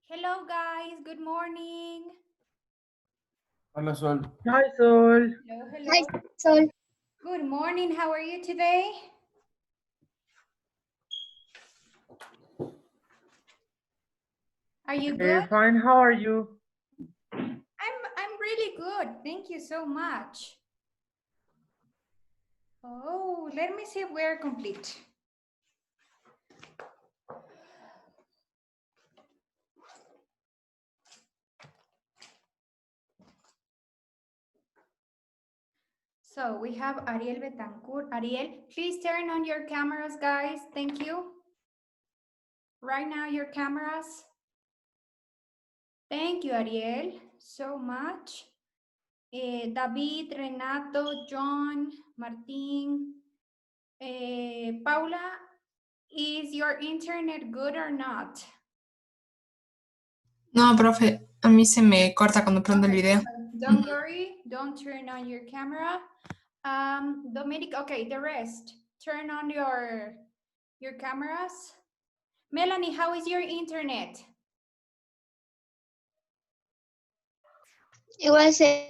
Hello guys, good morning. Hola, Sol. Hi, Sol. Hello, Hi, hello. Sol. Good morning, how are you today? Are you good? Fine, how are you? I'm really good. Thank you so much. Oh, let me see if we're complete. So we have Ariel Betancourt. Ariel, please turn on your cameras, guys. Thank you. Right now, your cameras. Thank you, Ariel, so much. David, Renato, John, Martín, Paula, is your internet good or not? No, profe, a mí se me corta cuando prendo el video. Don't worry, don't turn on your camera. Dominic, okay, the rest, turn on your cameras. Melanie, how is your internet? Igual se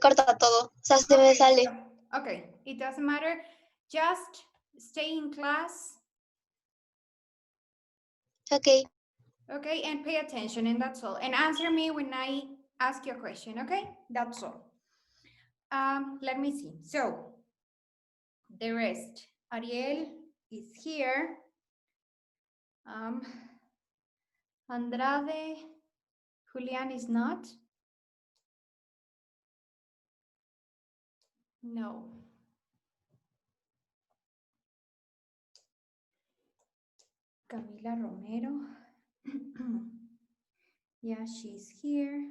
corta todo, o sea, se me sale. Okay, it doesn't matter. Just stay in class. Okay. Okay, and pay attention, and that's all. And answer me when I ask you a question, okay? That's all. Let me see. So, the rest. Ariel is here. Andrade, Julian is not. No. Camila Romero. Yeah, she's here.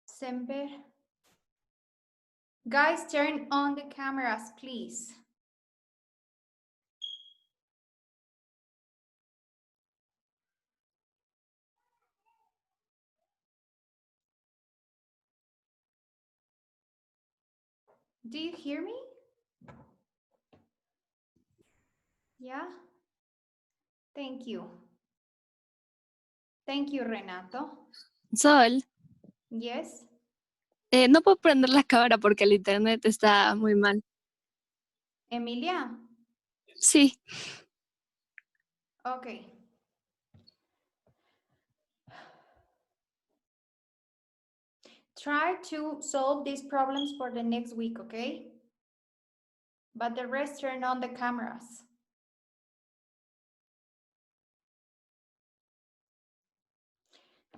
Semper. Guys, turn on the cameras, please. Do you hear me? Yeah? Thank you. Thank you, Renato. Sol, Yes? no puedo prender la cámara porque el internet está muy mal. Emilia? Sí, Okay. Try to solve these problems for the next week, okay? But the rest turn on the cameras.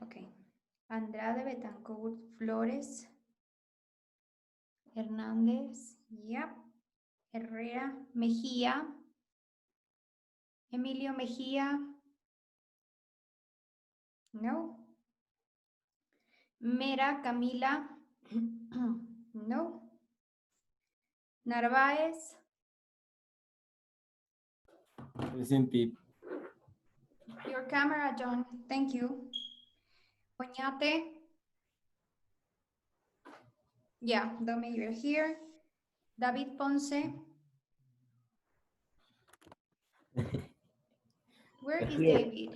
Okay. Andrade, Betancourt, Flores, Hernández, yep. Herrera, Mejía, Emilio Mejía, no. Mera, Camila, no. Narváez, Presente. your camera, John, thank you. Oñate, yeah, Domi, you're here. David Ponce, where is Here. David?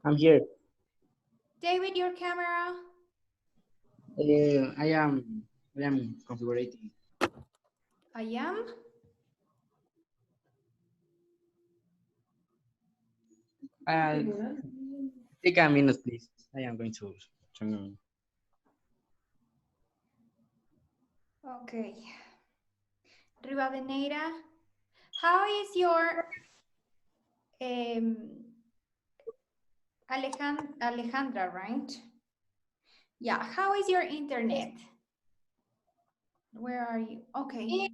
I'm here. David, your camera. I am configuring. I am. Take a minute, please. I am going to turn on. Okay. Rivadeneira, how is your Alejandra, right? Yeah, how is your internet? Where are you? Okay.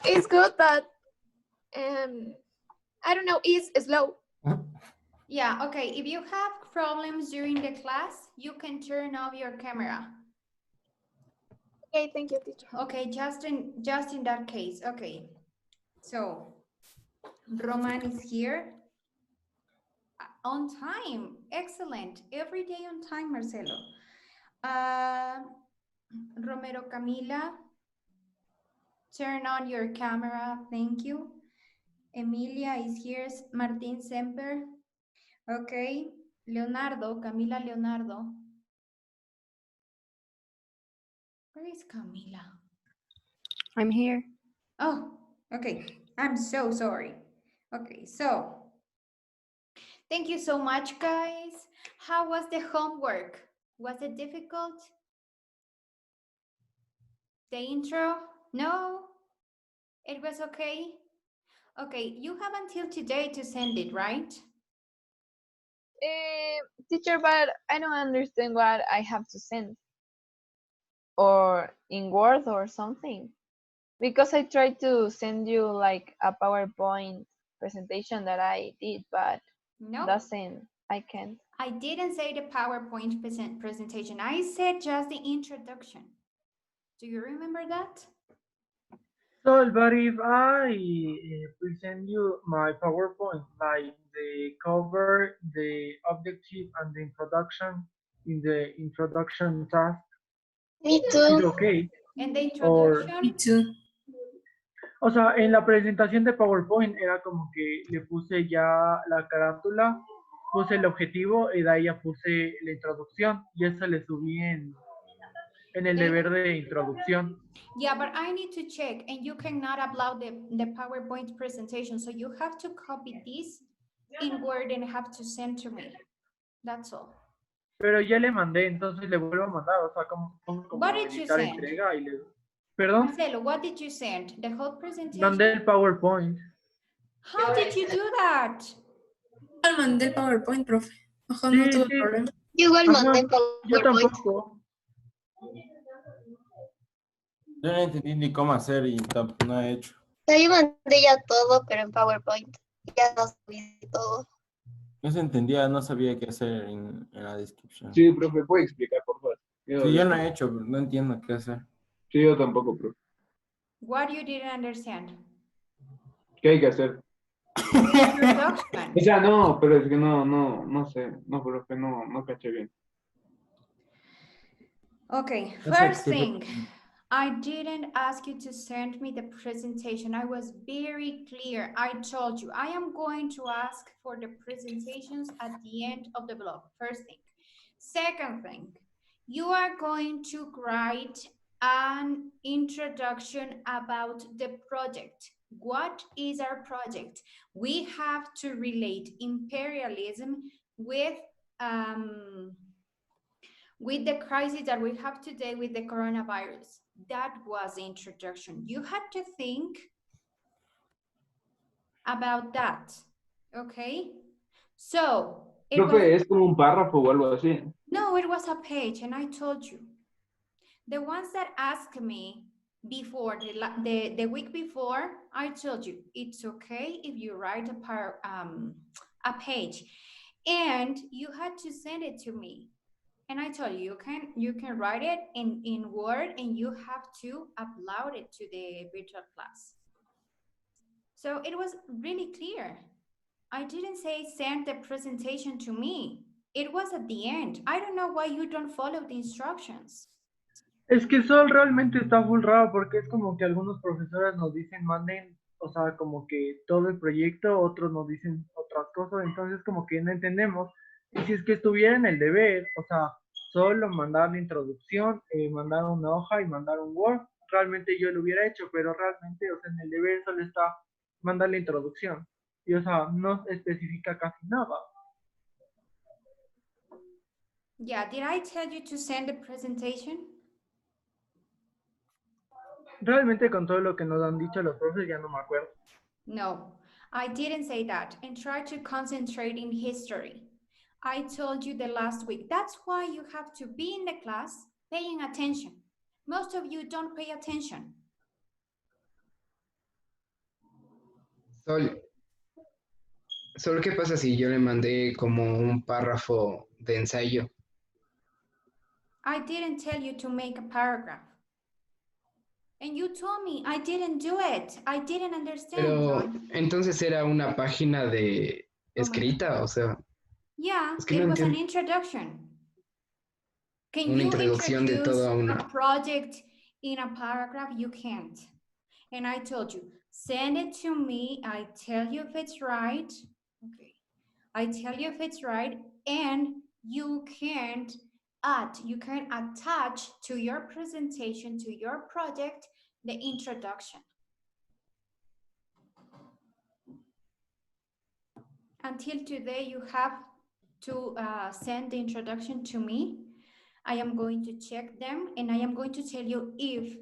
It's good, but I don't know, it's slow. Yeah, okay. If you have problems during the class, you can turn off your camera. Okay, thank you, teacher. Okay, just in that case. Okay. So Roman is here. On time. Excellent. Every day on time, Marcelo. Romero Camila, turn on your camera. Thank you. Emilia is here. Martín Semper. Okay. Leonardo, Camila Leonardo. Where is Camila? I'm here. Oh, okay. I'm so sorry. Okay, so thank you so much, guys. How was the homework? Was it difficult? The intro? No? It was okay? Okay, you have until today to send it, right? Teacher, but I don't understand what I have to send. Or in Word or something. Because I tried to send you like a PowerPoint presentation that I did, but No, I can't. I didn't say the PowerPoint presentation. I said just the introduction. Do you remember that? Sol, but if I present you my PowerPoint, like the cover, the objective, and the introduction in the introduction task, Me is too. it okay? And the Or, introduction? Me too. o sea, en la presentación de PowerPoint era como que le puse ya la carátula, puse el objetivo y de ahí ya puse la introducción y eso le subí en el deber de introducción. Yeah, but I need to check, and you cannot upload the PowerPoint presentation, so you have to copy this in Word and have to send to me. That's all. Pero ya le mandé, entonces le vuelvo a mandar, o sea, como What did you editar send? entrega y le... ¿Perdón? Marcelo, what did you send? The whole presentation? Mandé el PowerPoint. How did you do that? Igual mandé el PowerPoint, profe. Ojo, Sí, no tuve sí. problema. Yo igual Ajá, mandé yo PowerPoint. tampoco. Yo no entendí ni cómo hacer y no he hecho. O sea, yo mandé ya todo, pero en PowerPoint. Ya no subí todo. No se entendía, no sabía qué hacer en la descripción. Sí, profe, ¿puede explicar, por favor? Sí, yo no he hecho, pero no entiendo qué hacer. Sí, yo tampoco, profe. What you didn't understand? ¿Qué hay que hacer? Introduction. O sea, no, pero es que no sé. No, profe, no caché bien. Okay, That's first like thing, I didn't ask you to send me the presentation. I was very clear. I told you, I am going to ask for the presentations at the end of the blog, first thing. Second thing, you are going to write an introduction about the project. What is our project? We have to relate imperialism with the crisis that we have today with the coronavirus. That was the introduction. You had to think about that, okay? So, Profe, ¿es como un párrafo o algo así? no, it was a page, and I told you. The ones that asked me before, the week before, I told you, it's okay if you write a page. And you had to send it to me. And I told you, you can write it in Word and you have to upload it to the virtual class. So it was really clear. I didn't say send the presentation to me. It was at the end. I don't know why you don't follow the instructions. Es que Sol realmente está full raro porque es como que algunos profesores nos dicen manden, o sea, como que todo el proyecto, otros nos dicen otras cosas, entonces como que no entendemos. Y si es que estuviera en el deber, o sea, solo mandar la introducción, mandar una hoja y mandar un Word, realmente yo lo hubiera hecho, pero realmente, o sea, en el deber solo está mandar la introducción. Y, o sea, no especifica casi nada. Yeah, did I tell you to send the presentation? Realmente con todo lo que nos han dicho los profes ya no me acuerdo. No, I didn't say that. And try to concentrate in history. I told you the last week. That's why you have to be in the class paying attention. Most of you don't pay attention. Sol, ¿qué pasa si yo le mandé como un párrafo de ensayo? I didn't tell you to make a paragraph. And you told me I didn't do it. I didn't understand, Pero John. entonces era una página de escrita, o sea, Yeah, es que it no was an entiendo. introduction. Can Una you introducción de introduce toda una. a project in a paragraph? You can't. And I told you, Send it to me. I tell you if it's right. Okay. I tell you if it's right, and you can attach to your presentation, to your project, the introduction. Until today, you have to send the introduction to me. I am going to check them, and I am going to tell you if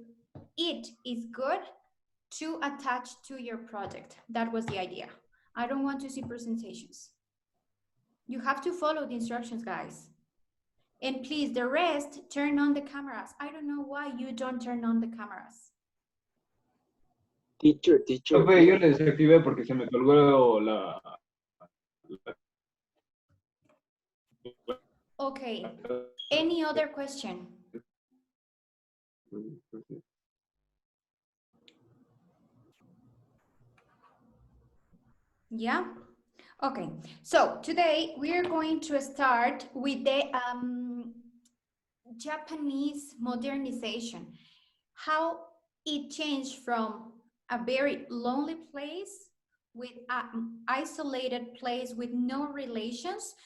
it is good to attach to your project. That was the idea. I don't want to see presentations. You have to follow the instructions, guys. And please, the rest, turn on the cameras. I don't know why you don't turn on the cameras. Teacher. Profe, yo le desactivé porque se me colgó la... Okay. Any other question? Yeah? Okay. So today we are going to start with the Japanese modernization. How it changed from a very lonely place with an isolated place with no relations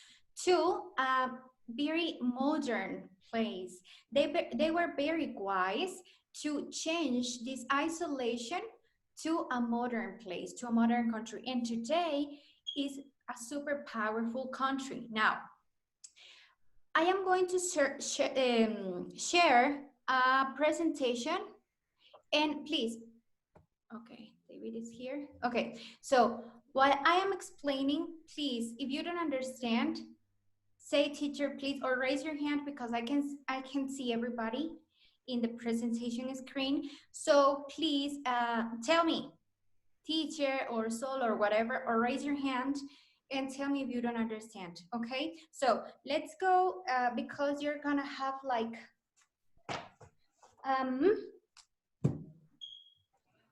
to a very modern place. They were very wise to change this isolation to a modern place, to a modern country. And today is a super powerful country. Now, I am going to share a presentation, and please, okay, David is here. Okay, so while I am explaining, please, if you don't understand, say teacher, please, or raise your hand because I can see everybody in the presentation screen. So please tell me, teacher or Sol or whatever, or raise your hand and tell me if you don't understand, okay? So let's go because you're gonna have like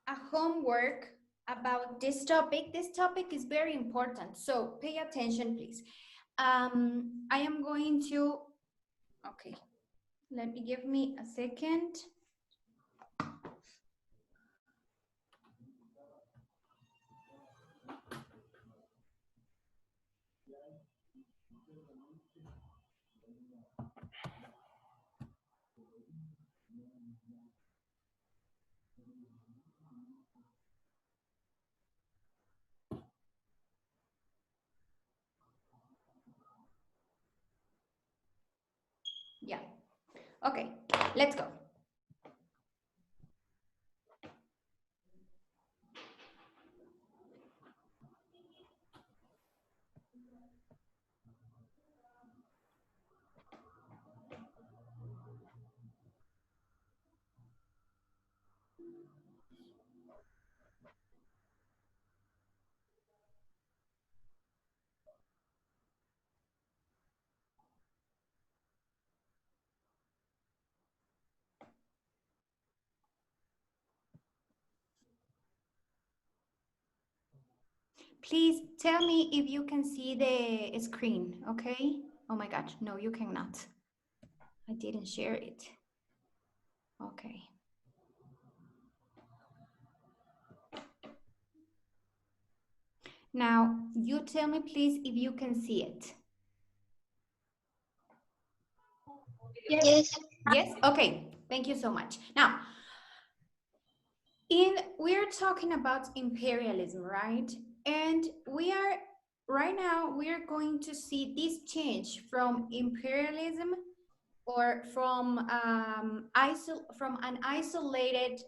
a homework about this topic. This topic is very important, so pay attention, please. I am going to, okay, give me a second. Yeah, okay, let's go. Please tell me if you can see the screen, okay? Oh my gosh, no, you cannot. I didn't share it. Okay. Now, you tell me please if you can see it. Yes. Yes? Okay, thank you so much. Now, we're talking about imperialism, right? And right now, we are going to see this change from imperialism or from an isolated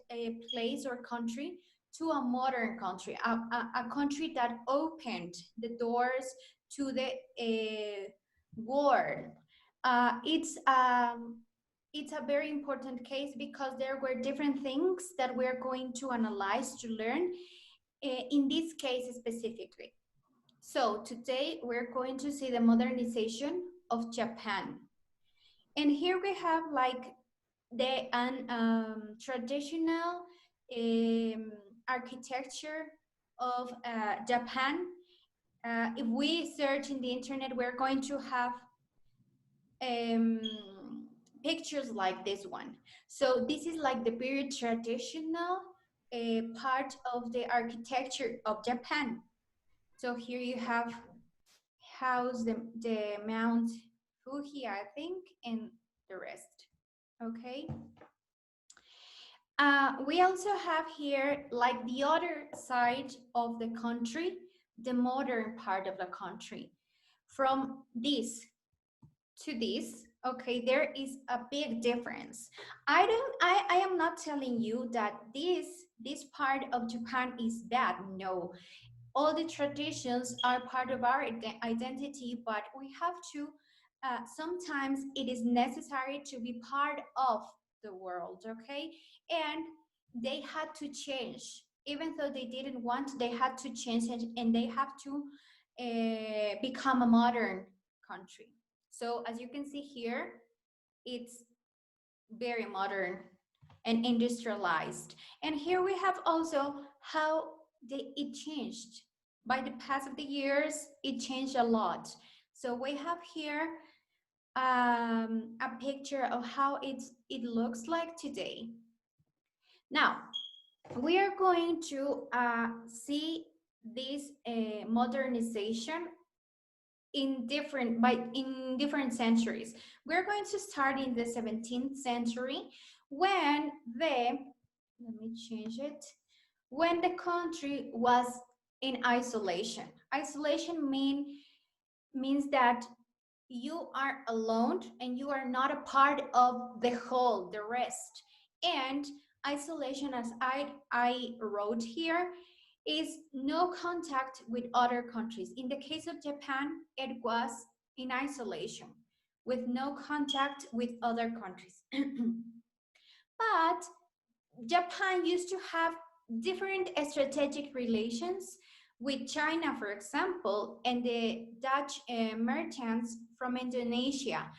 place or country to a modern country, a country that opened the doors to the world. It's a very important case because there were different things that we're going to analyze to learn in this case specifically. So today we're going to see the modernization of Japan. And here we have like the traditional architecture of Japan. If we search in the internet, we're going to have pictures like this one. So this is like the very traditional a part of the architecture of Japan. So here you have house, the Mount Fuji, I think, and the rest. Okay. We also have here, like the other side of the country, the modern part of the country. From this to this, okay, there is a big difference. I am not telling you that this part of Japan is bad. No, all the traditions are part of our identity, but we have to, sometimes it is necessary to be part of the world, okay? And they had to change. Even though they didn't want, they had to change it, and they have to become a modern country. So as you can see here, it's very modern and industrialized. And here we have also how it changed. By the pass of the years, it changed a lot. So we have here a picture of how it looks like today. Now, we are going to see this modernization in different centuries. We're going to start in the 17th century when let me change it, when the country was in isolation. Isolation means that you are alone and you are not a part of the whole, the rest. And isolation, as I wrote here, is no contact with other countries. In the case of Japan, it was in isolation with no contact with other countries. But Japan used to have different strategic relations with China, for example, and the Dutch merchants from Indonesia.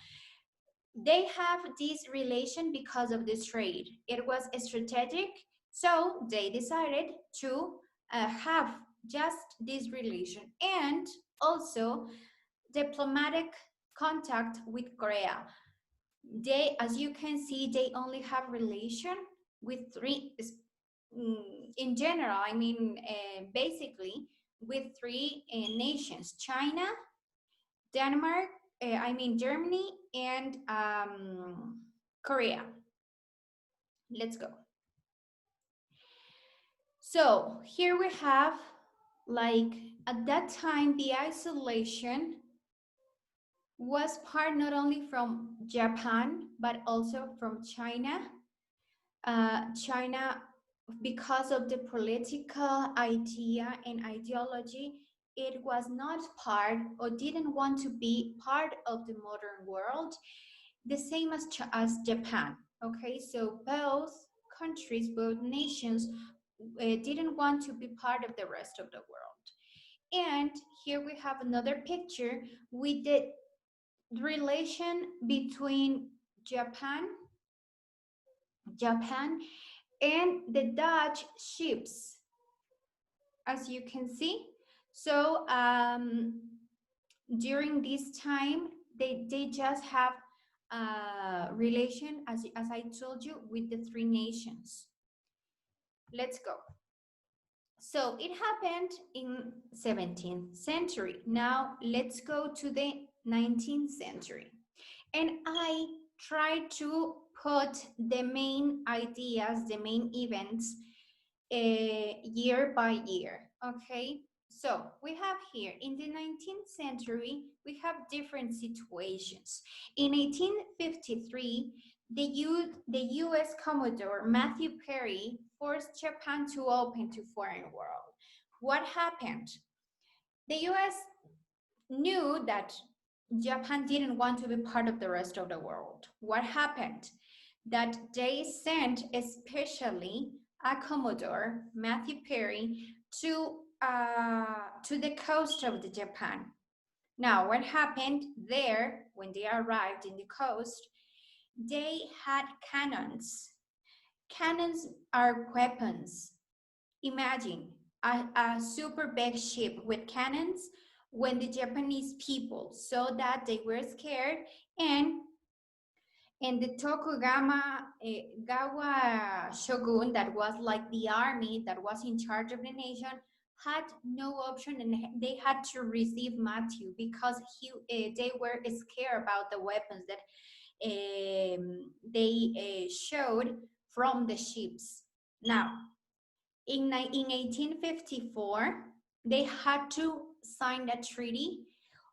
They have this relation because of this trade. It was strategic, so they decided to have just this relation, and also diplomatic contact with Korea. They, as you can see, they only have relation with three, in general, I mean, basically with three nations: China, Denmark, Germany, and Korea. Let's go. So here we have, like, at that time, the isolation was part not only from Japan, but also from China. China, because of the political idea and ideology, it was not part or didn't want to be part of the modern world, the same as Japan. Okay, so both countries, both nations didn't want to be part of the rest of the world. And here we have another picture with the relation between Japan and the Dutch ships, as you can see. So during this time, they just have a relation, as I told you, with the three nations. Let's go. So it happened in 17th century. Now let's go to the 19th century. And I try to put the main ideas, the main events year by year, okay? So we have here, in the 19th century, we have different situations. In 1853, the US Commodore Matthew Perry forced Japan to open to foreign world. What happened? The US knew that Japan didn't want to be part of the rest of the world. What happened? That they sent especially a Commodore, Matthew Perry, to the coast of the Japan. Now, what happened there, when they arrived in the coast, they had cannons. Cannons are weapons. Imagine a super big ship with cannons. When the Japanese people saw that, they were scared, and And the Gawa shogun, that was like the army that was in charge of the nation, had no option, and they had to receive Matthew because they were scared about the weapons that they showed from the ships. Now, in 1854, they had to sign a treaty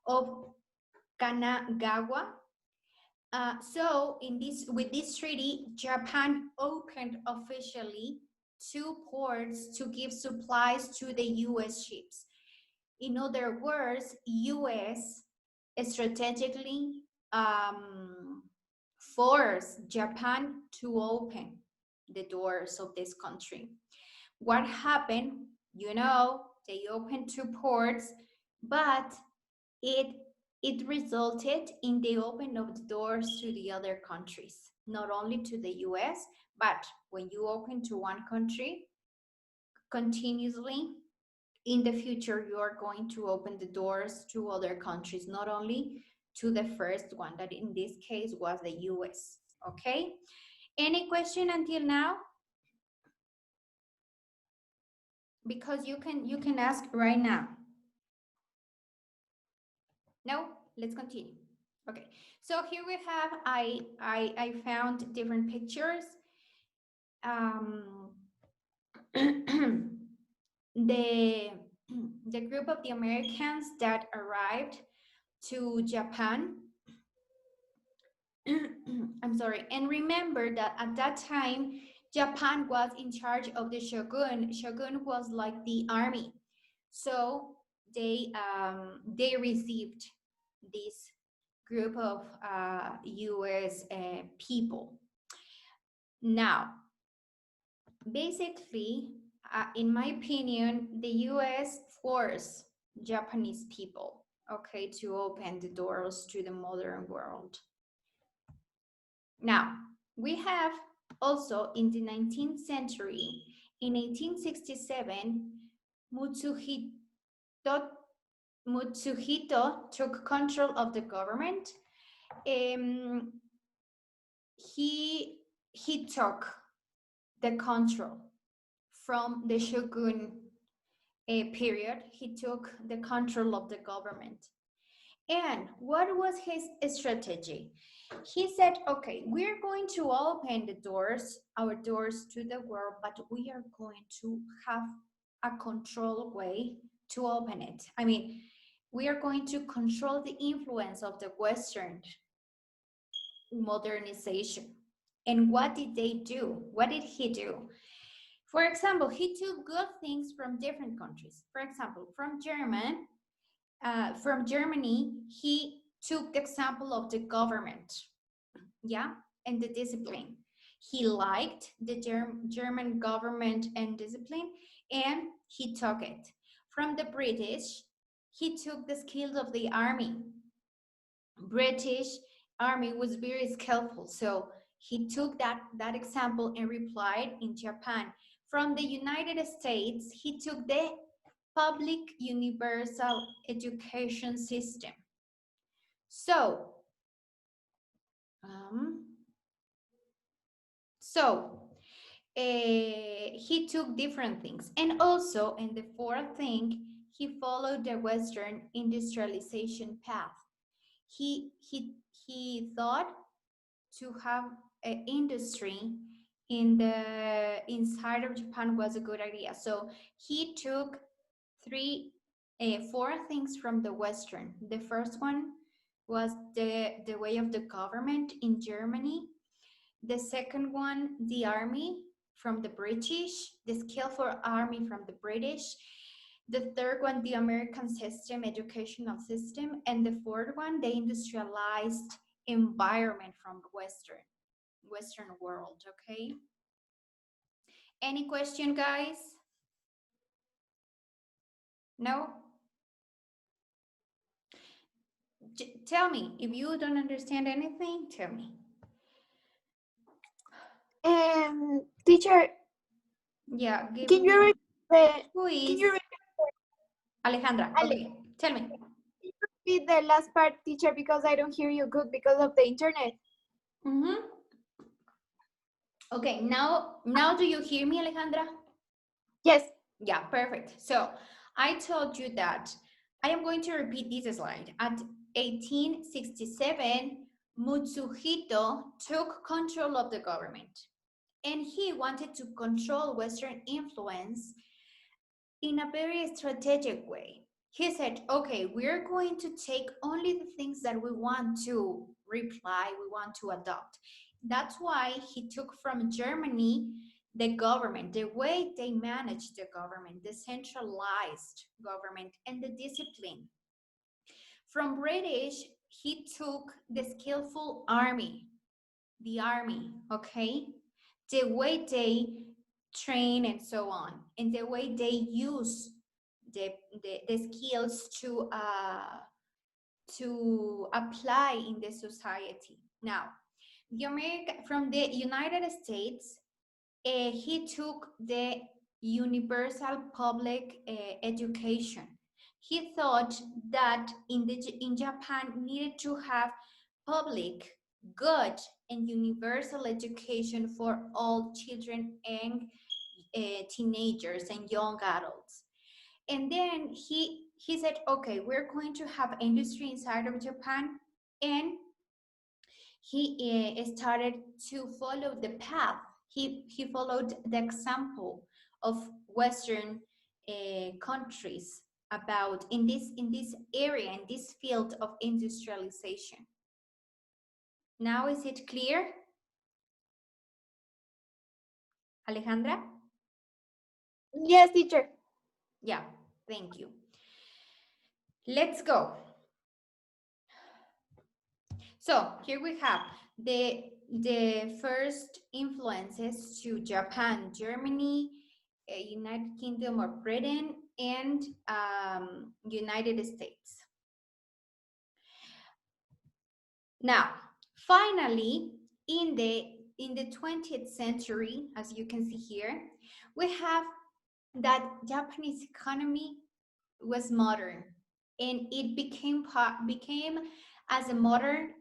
of Kanagawa. So with this treaty, Japan opened officially 2 ports to give supplies to the US ships. In other words, US strategically forced Japan to open the doors of this country. What happened? You know, they opened 2 ports, but it resulted in the opening of the doors to the other countries, not only to the US, but when you open to one country continuously, in the future, you are going to open the doors to other countries, not only to the first one, that in this case was the US, okay? Any question until now? Because you can ask right now. No? Let's continue. Okay, so here we have, I found different pictures. The group of the Americans that arrived to Japan, I'm sorry, and remember that at that time, Japan was in charge of the shogun. Shogun was like the army. So they received this group of US people. Now, basically, in my opinion, the US forced Japanese people, okay, to open the doors to the modern world. Now, we have also in the 19th century, in 1867, Mutsuhito took control of the government. He took the control from the shogun period. He took the control of the government. And what was his strategy? He said, okay, we're going to open the doors, our doors to the world, but we are going to have a controlled way to open it. I mean, we are going to control the influence of the Western modernization. And what did they do? What did he do? For example, he took good things from different countries. For example, from Germany, he took the example of the government, yeah, and the discipline. He liked the German government and discipline, and he took it. From the British, he took the skills of the army. British army was very skillful, so he took that example and replied in Japan. From the United States, he took the public universal education system. So, he took different things. And also, in the 4th thing, he followed the Western industrialization path. He thought to have an industry inside of Japan was a good idea. So he took 4 things from the Western. The first one was the way of the government in Germany. The second one, the army from the British, the skillful army from the British. The third one, the American system, educational system. And the 4th one, the industrialized environment from the Western world, okay? Any question, guys? No? Tell me, if you don't understand anything, tell me. Teacher, yeah, can you repeat the, who is can you Alejandra? Okay, tell me. repeat the last part, teacher, because I don't hear you good because of the internet. Mm-hmm. Okay, now do you hear me, Alejandra? Yes. Yeah, perfect. So I told you that I am going to repeat this slide. At 1867, Mutsuhito took control of the government, and he wanted to control Western influence in a very strategic way. He said, okay, we're going to take only the things that we want to reply, we want to adopt. That's why he took from Germany the government, the way they manage the government, the centralized government, and the discipline. From British, he took the skillful army, the army, okay? The way they train and so on, and the way they use the skills to apply in the society. Now, from the United States, he took the universal public education. He thought that in Japan needed to have public, good, and universal education for all children and teenagers and young adults. And then he said, okay, we're going to have industry inside of Japan, and he started to follow the path. He followed the example of Western countries about in this area, in this field of industrialization. Now is it clear? Alejandra? Yes, teacher. Yeah, thank you. Let's go. So here we have the first influences to Japan, Germany, United Kingdom or Britain, and United States. Now, finally, in the 20th century, as you can see here, we have that Japanese economy was modern, and it became as a modern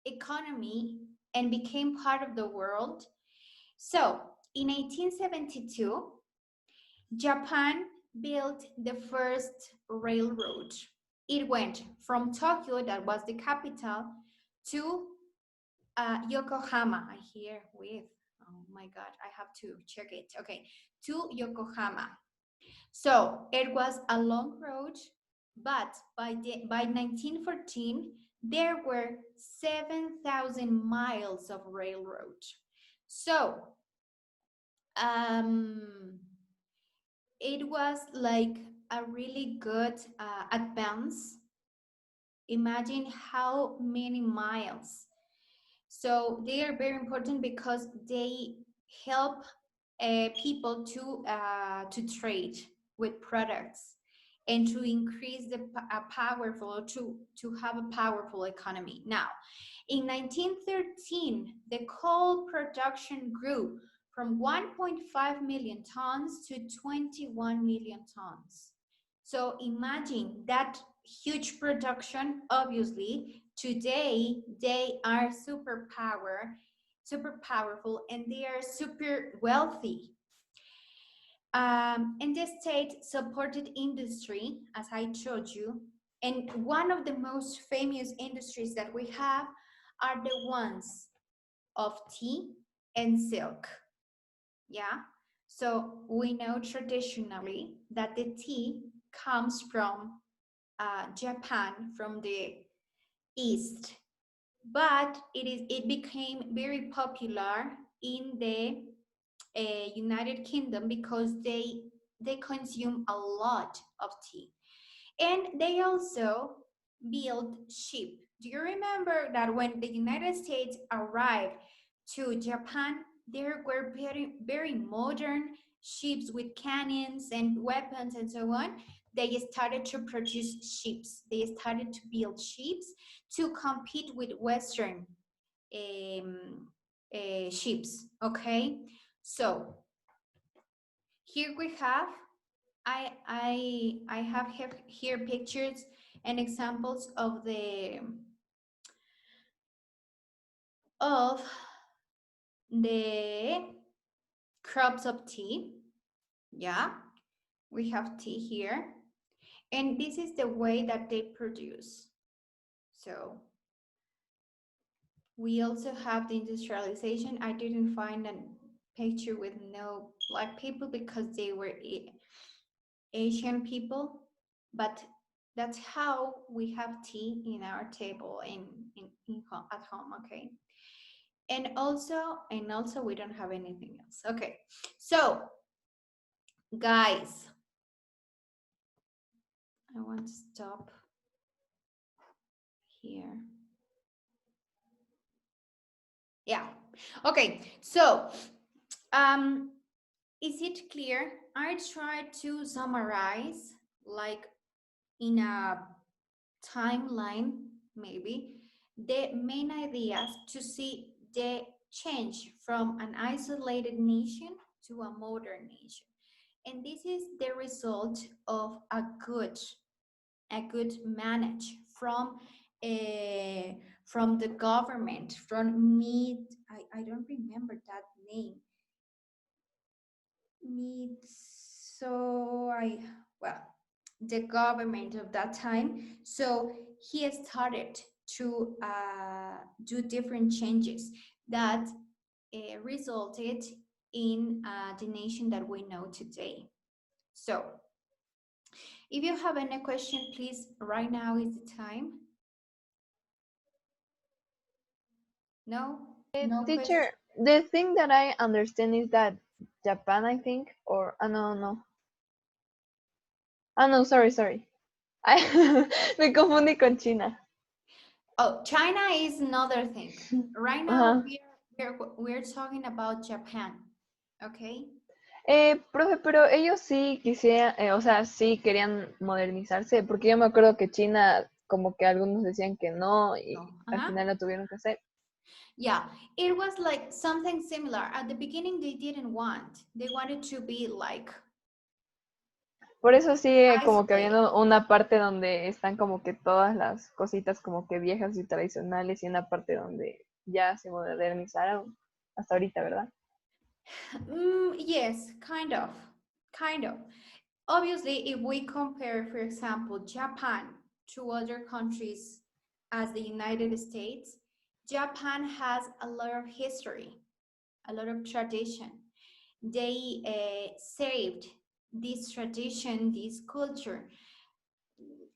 economy and became part of the world. So in 1872, Japan built the first railroad. It went from Tokyo, that was the capital, to Yokohama. I hear with, oh my God, I have to check it. Okay, to Yokohama. So it was a long road, but by 1914, there were 7,000 miles of railroad. So it was like a really good advance. Imagine how many miles. So they are very important because they help people to trade with products and to increase the powerful, to have a powerful economy. Now, in 1913, the coal production grew from 1.5 million tons to 21 million tons. So imagine that huge production. Obviously, today they are super powerful, and they are super wealthy. And the state supported industry, as I told you, and one of the most famous industries that we have are the ones of tea and silk. Yeah, so we know traditionally that the tea comes from Japan, from the east, but it became very popular in the United Kingdom because they consume a lot of tea, and they also build ship. Do you remember that when the United States arrived to Japan, there were very modern ships with cannons and weapons and so on? They started to produce ships. They started to build ships to compete with Western ships. Okay, so here we have I have here pictures and examples of the of the crops of tea. Yeah, we have tea here. And this is the way that they produce. So we also have the industrialization. I didn't find a picture with no black people because they were Asian people, but that's how we have tea in our table at home, okay? And also we don't have anything else. Okay, so guys, I want to stop here. Yeah, okay, so is it clear? I tried to summarize like in a timeline, maybe, the main ideas to see the change from an isolated nation to a modern nation. And this is the result of a good manage from the government, from mid, I don't remember that name. Mid, so well, the government of that time. So he started to do different changes that resulted in the nation that we know today. So if you have any question, please, right now is the time. No? No question? Teacher, the thing that I understand is that Japan, I think, or no. No, sorry. Me confundí con China. Oh, China is another thing. Right now, we're talking about Japan, okay? Profe, pero ellos sí quisieran, o sea, sí querían modernizarse, porque yo me acuerdo que China, como que algunos decían que no, y al final lo tuvieron que hacer. Yeah, it was like something similar. At the beginning, they didn't want. They wanted to be like. Por eso sí, como que había una parte donde están como que todas las cositas como que viejas y tradicionales y una parte donde ya se modernizaron hasta ahorita, ¿verdad? Yes, kind of. Obviously, if we compare, for example, Japan to other countries as the United States, Japan has a lot of history, a lot of tradition. They saved this tradition, this culture.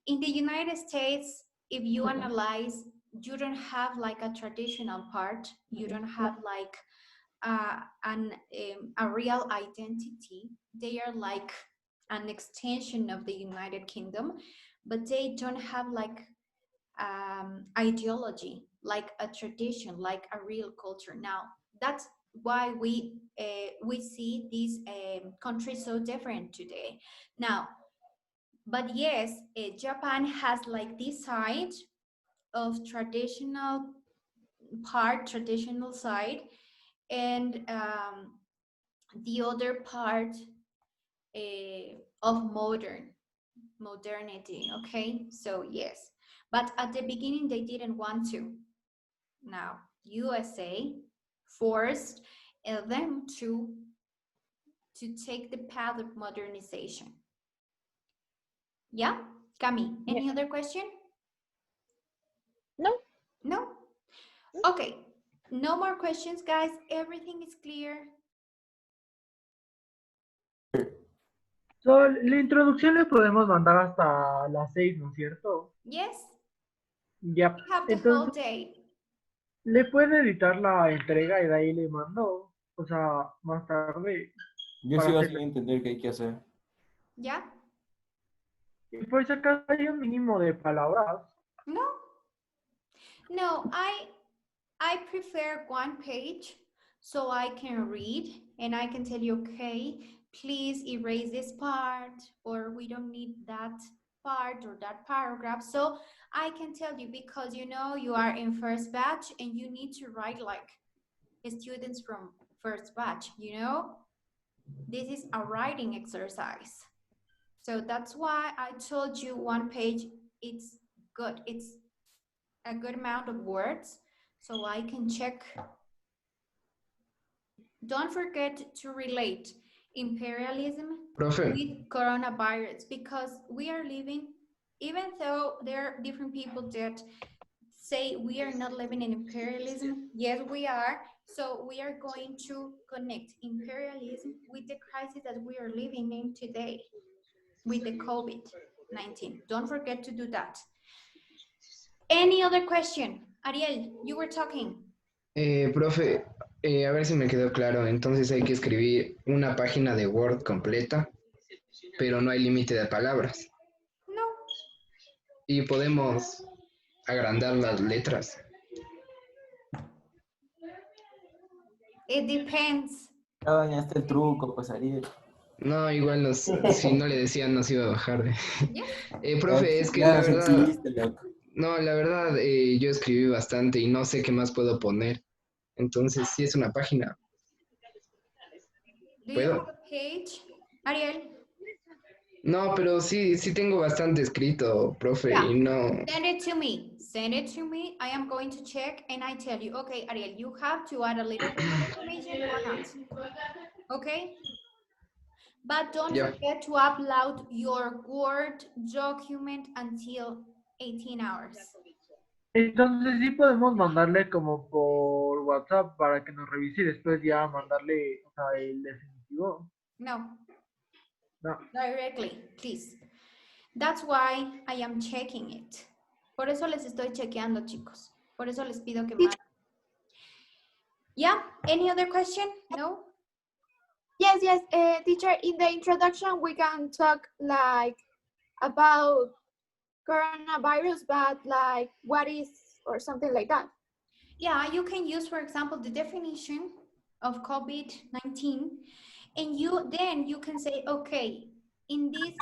In the United States, if you analyze, you don't have like a traditional part. You don't have like a real identity. They are like an extension of the United Kingdom, but they don't have like ideology, like a tradition, like a real culture. Now that's why we see these countries so different today. Now, but yes, Japan has like this side of traditional side, and the other part of modernity. Okay, so yes, but at the beginning they didn't want to. Now USA forced them to take the path of modernization. Yeah, Cami, any other question? No. Okay, no more questions, guys. Everything is clear. So, la introducción le podemos mandar hasta las 6, ¿no es cierto? Yes. Ya. We have the whole day. ¿Le puede editar la entrega y de ahí le mando? O sea, más tarde. Yo sigo sin entender qué hay que hacer. ¿Ya? Y por si acaso hay un mínimo de palabras. No, I prefer one page so I can read and I can tell you, okay, please erase this part, or we don't need that part or that paragraph. So I can tell you, because you know you are in first batch and you need to write like students from first batch, you know? This is a writing exercise. So that's why I told you one page, it's good. It's a good amount of words so I can check. Don't forget to relate imperialism Profe, with coronavirus, because we are living, even though there are different people that say we are not living in imperialism, yes we are. So we are going to connect imperialism with the crisis that we are living in today with the COVID-19. Don't forget to do that. Any other question? Ariel, you were talking. profe, a ver si me quedó claro. Entonces hay que escribir una página de Word completa, pero no hay límite de palabras. No, Y podemos agrandar las letras. it depends. Ya dañaste el truco, pues Ariel. No, igual si no le decían nos iba a bajar. Yes. Profe, es que Ya la nos verdad, exhibiste, loco. no, la verdad, yo escribí bastante y no sé qué más puedo poner. Entonces, sí es una página. Do you ¿Puedo? have a page, Ariel? No, pero sí tengo bastante escrito, profe, Yeah. y no. Send it to me. Send it to me. I am going to check and I tell you, okay, Ariel, you have to add a little bit more information or not. Okay? But don't Ya. forget to upload your Word document until 18 hours. Entonces sí podemos mandarle como por WhatsApp para que nos revise y después ya mandarle, o sea, el definitivo. No, No. directly, please. That's why I am checking it. Por eso les estoy chequeando, chicos. Por eso les pido que manden. Yeah, any other question? No? Yes, yes, teacher, in the introduction, we can talk like about coronavirus, but like what is or something like that. Yeah, you can use, for example, the definition of COVID-19, and then you can say, okay, in this